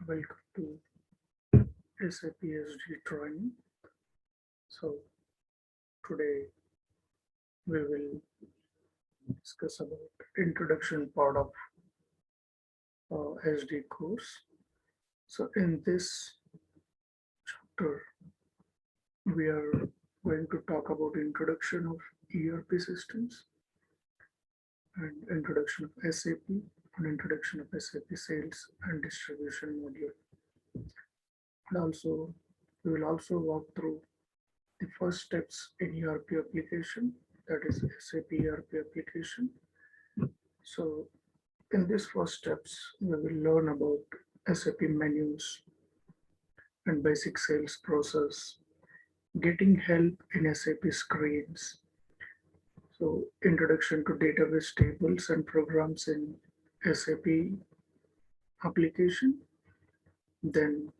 Welcome to SAP SD training. So today we will discuss about introduction part of SD course. So in this chapter, we are going to talk about introduction of ERP systems and introduction of SAP and introduction of SAP sales and distribution module. And also, we will also walk through the first steps in ERP application, that is SAP ERP application. So in these first steps, we will learn about SAP menus and basic sales process, getting help in SAP screens. So introduction to database tables and programs in SAP application. Then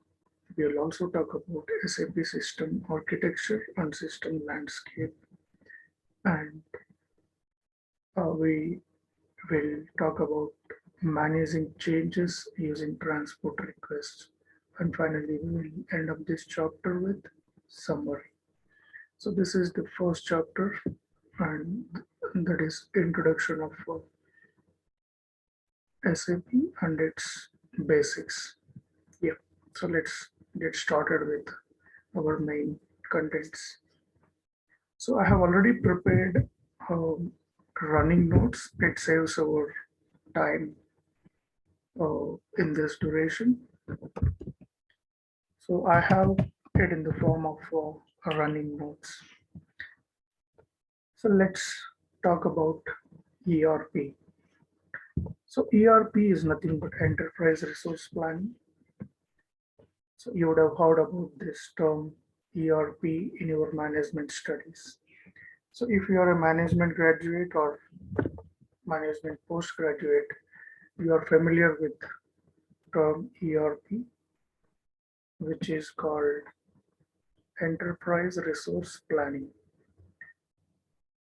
we'll also talk about SAP system architecture and system landscape. And we will talk about managing changes using transport requests. And finally, we will end up this chapter with summary. So this is the first chapter, and that is introduction of SAP and its basics. Yeah, so let's get started with our main contents. So I have already prepared running notes. It saves our time in this duration. So I have it in the form of running notes. So let's talk about ERP. So ERP is nothing but enterprise resource planning. So you would have heard about this term ERP in your management studies. So if you are a management graduate or management postgraduate, you are familiar with term ERP, which is called enterprise resource planning.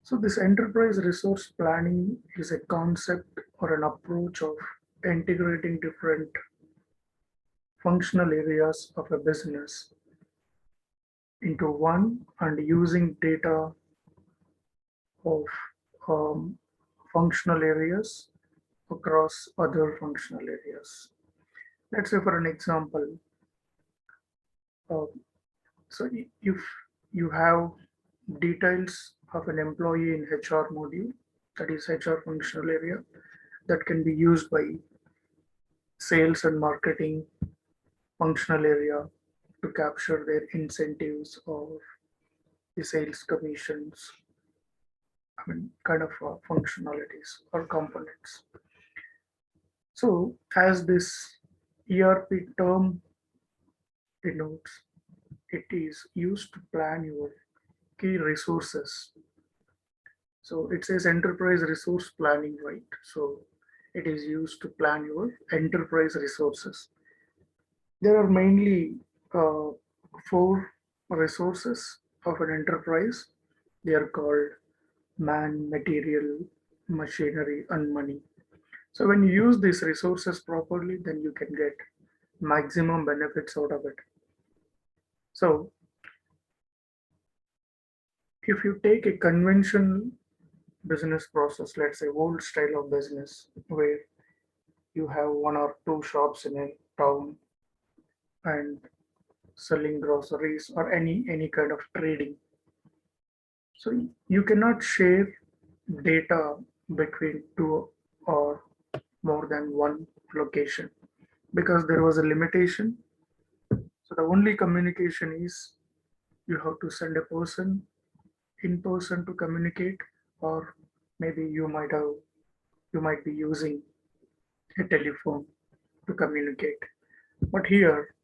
So this enterprise resource planning is a concept or an approach of integrating different functional areas of a business into one and using data of um, functional areas across other functional areas. Let's say for an example, uh, so if you have details of an employee in HR module, that is HR functional area, that can be used by sales and marketing functional area to capture their incentives or the sales commissions, kind of functionalities or components. So as this ERP term denotes, it is used to plan your key resources. So it says enterprise resource planning, right? So it is used to plan your enterprise resources. There are mainly uh, four resources of an enterprise. They are called man, material, machinery, and money. So when you use these resources properly, then you can get maximum benefits out of it. So if you take a conventional business process, let's say old style of business, where you have one or two shops in a town and selling groceries or any kind of trading. So you cannot share data between two or more than one location because there was a limitation. So the only communication is you have to send a person in person to communicate, or maybe you might be using a telephone to communicate. But here,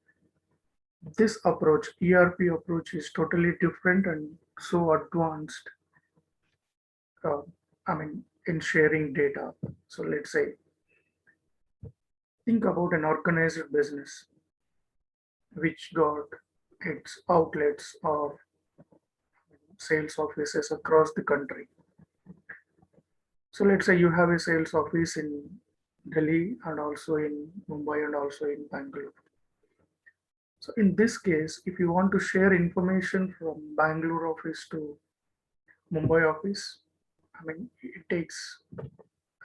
this approach, ERP approach, is totally different and so advanced. Uh, in sharing data. So let's say, think about an organized business which got its outlets or sales offices across the country. So let's say you have a sales office in Delhi and also in Mumbai and also in Bangalore. So in this case, if you want to share information from Bangalore office to Mumbai office, it takes,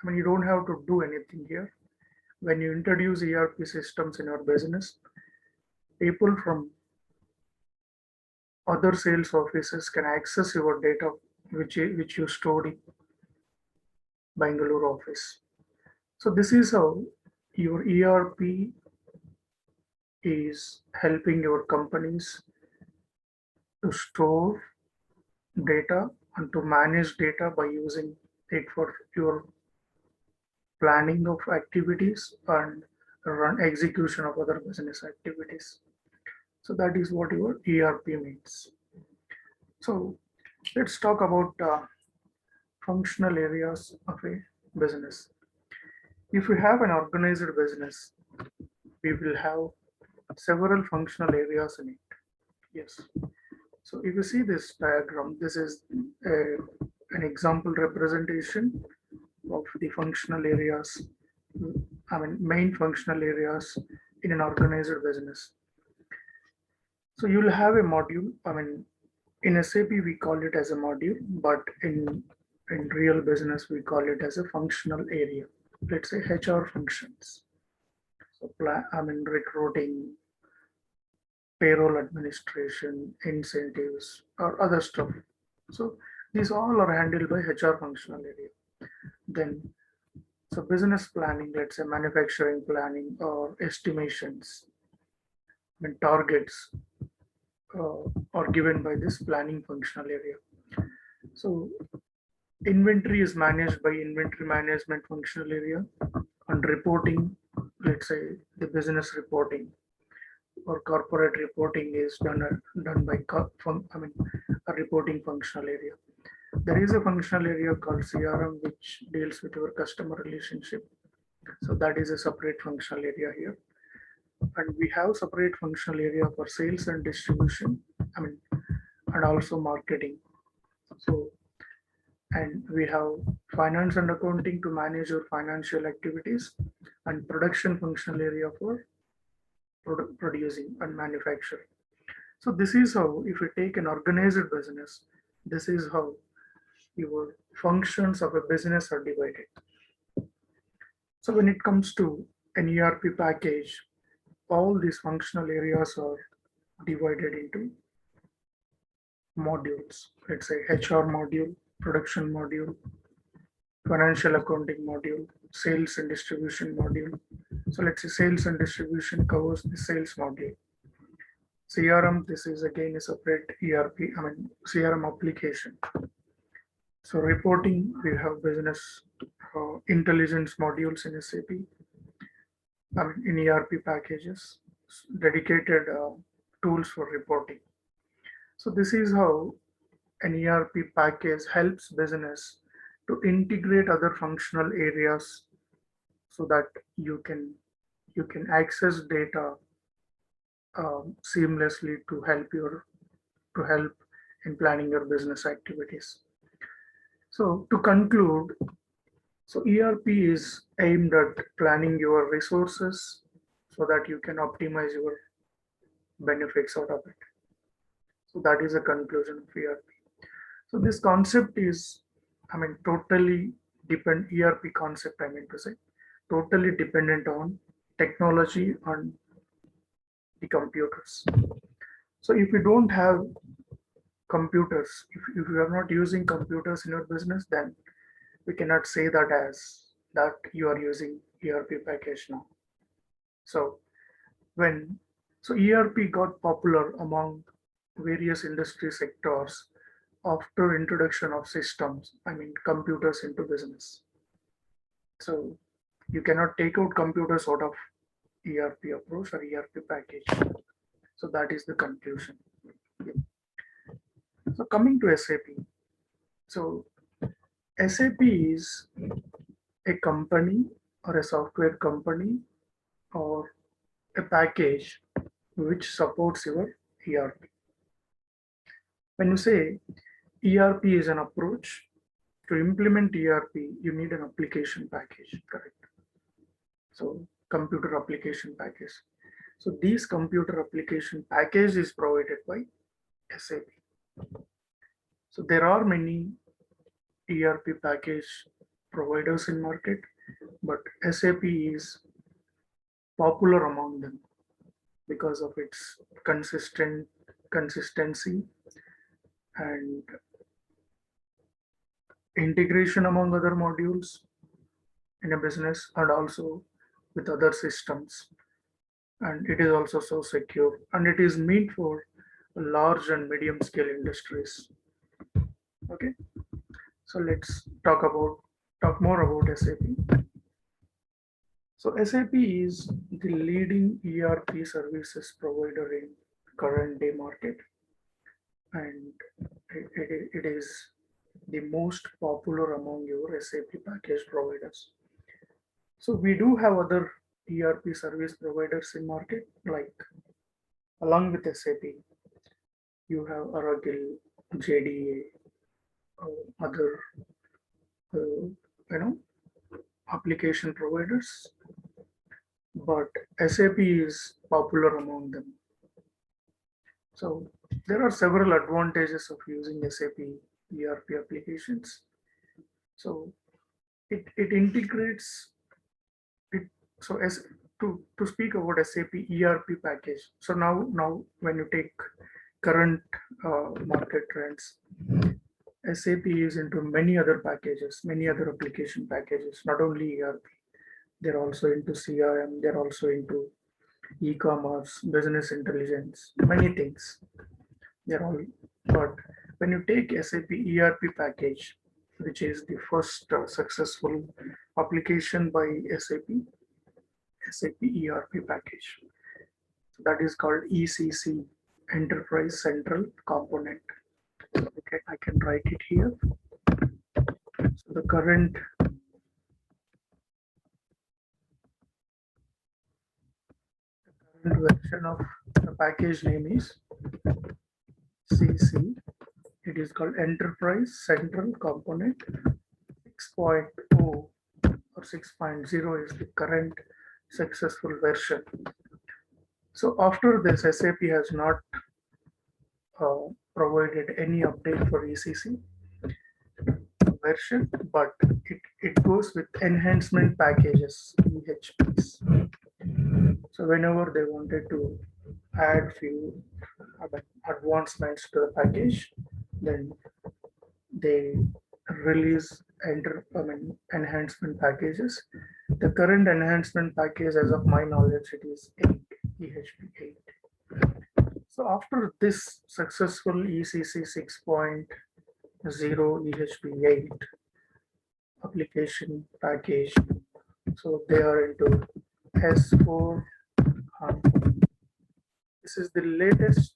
you don't have to do anything here. When you introduce ERP systems in your business, people from other sales offices can access your data which you stored in Bangalore office. So this is how your ERP is helping your companies to store data and to manage data by using it for your planning of activities and run execution of other business activities. So that is what your ERP means. So let's talk about functional areas of a business. If we have an organized business, we will have several functional areas in it. Yes. So if you see this diagram, this is an example representation of the functional areas, main functional areas in an organized business. So you'll have a module. In SAP, we call it as a module, but in real business, we call it as a functional area. Let's say HR functions. So, recruiting, payroll administration, incentives, or other stuff. So these all are handled by HR functional area. Then, so business planning, let's say manufacturing planning or estimations, when targets are given by this planning functional area. So inventory is managed by inventory management functional area, and reporting, let's say the business reporting or corporate reporting is done by a reporting functional area. There is a functional area called CRM which deals with your customer relationship. So that is a separate functional area here. And we have separate functional area for sales and distribution, and also marketing. So, and we have finance and accounting to manage your financial activities, and production functional area for producing and manufacturing. So this is how, if you take an organized business, this is how your functions of a business are divided. So when it comes to an ERP package, all these functional areas are divided into modules. Let's say HR module, production module, financial accounting module, sales and distribution module. So let's say sales and distribution covers the sales module. CRM, this is again a separate CRM application. So reporting, we have business intelligence modules in SAP, in ERP packages, dedicated tools for reporting. So this is how an ERP package helps business to integrate other functional areas so that you can access data seamlessly to help in planning your business activities. So to conclude, so ERP is aimed at planning your resources so that you can optimize your benefits out of it. So that is a conclusion of ERP. So this concept is, totally ERP concept, totally dependent on technology and the computers. So if you don't have computers, if you are not using computers in your business, then we cannot say that you are using ERP package now. So ERP got popular among various industry sectors after introduction of systems, computers into business. So you cannot take out computers out of ERP approach or ERP package. So that is the conclusion. So coming to SAP. So SAP is a company or a software company or a package which supports your ERP. When you say ERP is an approach, to implement ERP, you need an application package, correct? So computer application package. So these computer application package is provided by SAP. So there are many ERP package providers in market, but SAP is popular among them because of its consistency and integration among other modules in a business and also with other systems. And it is also so secure and it is meant for large and medium scale industries. Okay, so let's talk more about SAP. So SAP is the leading ERP services provider in current day market, and it is the most popular among your SAP package providers. So we do have other ERP service providers in market, like along with SAP, you have Oracle, JDA, other uh, application providers, but SAP is popular among them. So there are several advantages of using SAP ERP applications. So it integrates it. So as to speak about SAP ERP package. So now when you take current market trends, SAP is into many other packages, many other application packages, not only ERP. They're also into CRM. They're also into e-commerce, business intelligence, many things. They're all, but when you take SAP ERP package, which is the first successful application by SAP ERP package, that is called ECC, Enterprise Central Component. So I can write it here. So the current version of the package name is CC. It is called Enterprise Central Component 6.0 or 6.0 is the current successful version. So after this, SAP has not provided any update for ECC version, but it goes with enhancement packages, EHPs. So whenever they wanted to add few advancements to the package, then they release enhancement packages. The current enhancement package, as of my knowledge, it is 8, EHP 8. So after this successful ECC 6.0 EHP 8 application package, so they are into S4. This is the latest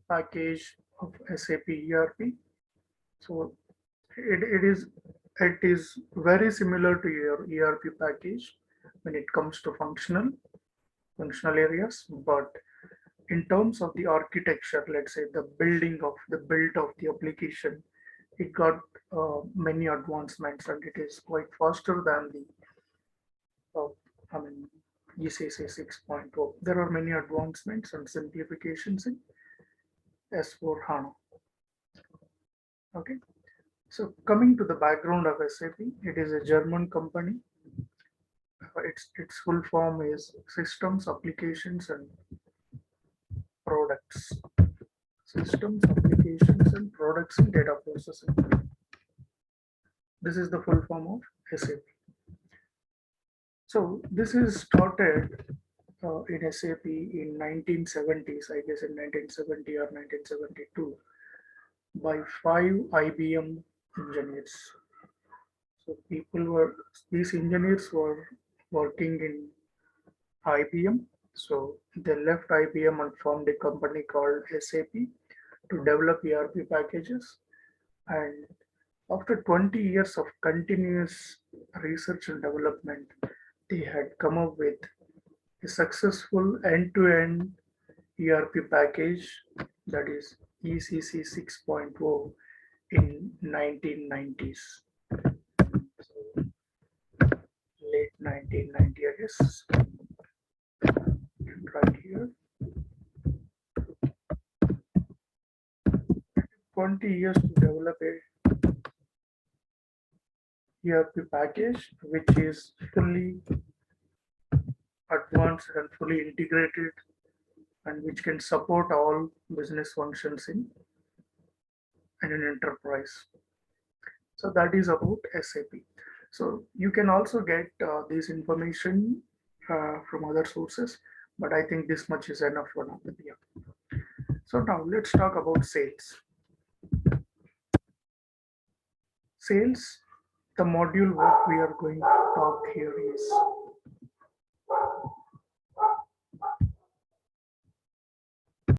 package of SAP ERP. So it is very similar to your ERP package when it comes to functional areas, but in terms of the architecture, let's say the build of the application, it got many advancements and it is quite faster than the ECC 6.0. There are many advancements and simplifications in S4 HANA. Okay, so coming to the background of SAP, it is a German company. Its full form is Systems, Applications and Products. Systems, Applications and Products in Data Processing. This is the full form of SAP. So this is started in SAP in 1970s, I guess in 1970 or 1972, by 5 IBM engineers. So these engineers were working in IBM. So they left IBM and formed a company called SAP to develop ERP packages. And after 20 years of continuous research and development, they had come up with a successful end-to-end ERP package, that is ECC 6.0 in 1990s. So late 1990, I guess. 20 years to develop a ERP package which is fully advanced and fully integrated and which can support all business functions in an enterprise. So that is about SAP. So you can also get this information from other sources, but I think this much is enough for now. Yeah. So now let's talk about sales. Sales, the module what we are going to talk here is